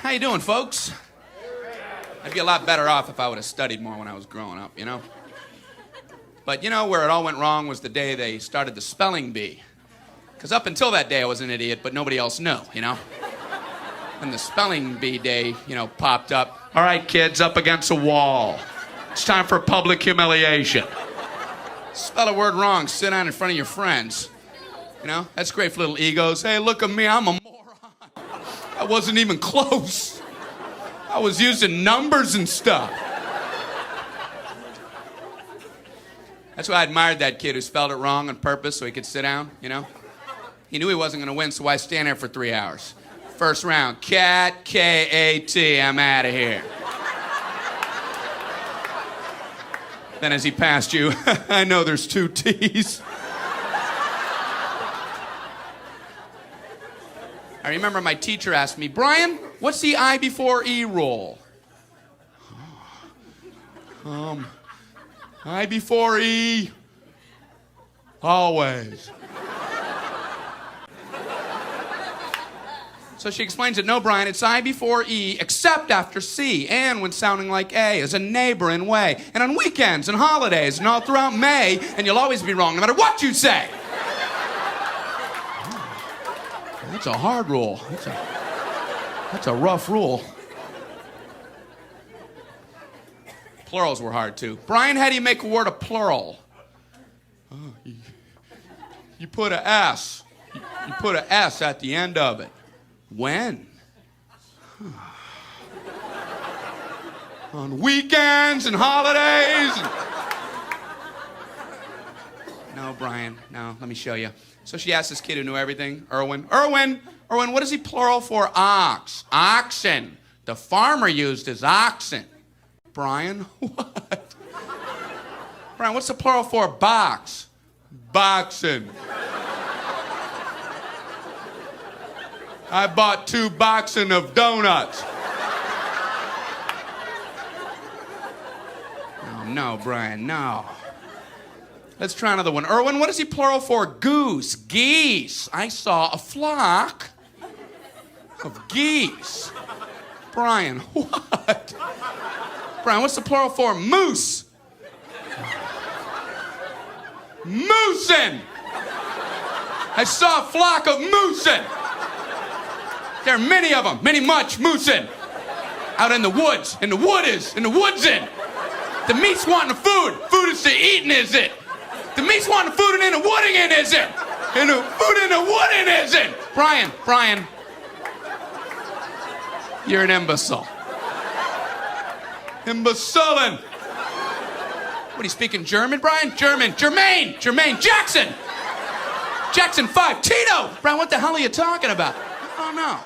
How you doing, folks? I'd be a lot better off if I would have studied more when I was growing up, you know? But you know where it all went wrong was the day they started the spelling bee. Because up until that day I was an idiot, but nobody else knew, you know? When the spelling bee day, popped up. All right, kids, up against a wall. It's time for public humiliation. Spell a word wrong, sit down in front of your friends. You know, that's great for little egos. Hey, look at me, I'm a moron. I wasn't even close. I was using numbers and stuff. That's why I admired that kid who spelled it wrong on purpose so he could sit down, you know? He knew he wasn't going to win, so why stand there for 3 hours? First round, cat, K-A-T, I'm out of here. Then as he passed you, I know there's 2 T's. I remember my teacher asked me, Brian, what's the I before E rule? I before E, always. So she explains it, no, Brian, it's I before E, except after C, and when sounding like A, as a neighboring way, and on weekends and holidays, and all throughout May, and you'll always be wrong, no matter what you say. That's a hard rule. That's a rough rule. Plurals were hard, too. Brian, how do you make a word a plural? You put a S. You put a S at the end of it. When? On weekends and holidays. No, Brian, no, let me show you. So she asked this kid who knew everything, Erwin, what is he plural for? Ox. Oxen. The farmer used his oxen. Brian, what? Brian, what's the plural for box? Boxen. I bought 2 boxen of donuts. Oh, no, Brian, no. Let's try another one. Erwin, what is he plural for? Goose. Geese. I saw a flock of geese. Brian, what? Brian, what's the plural for? Moose. Moosin. I saw a flock of moosin. There are many of them, much moosin. Out in the woods, in the woodsin. The meat's wanting the food. Food is to eating, is it? The meat's wanting the food and in the wooding in, is it? And the food in the wooding, is it? Brian. You're an imbecile. Imbecilin'. What, are you speaking German, Brian? German. Jermaine. Jackson 5. Tito. Brian, what the hell are you talking about? I don't know.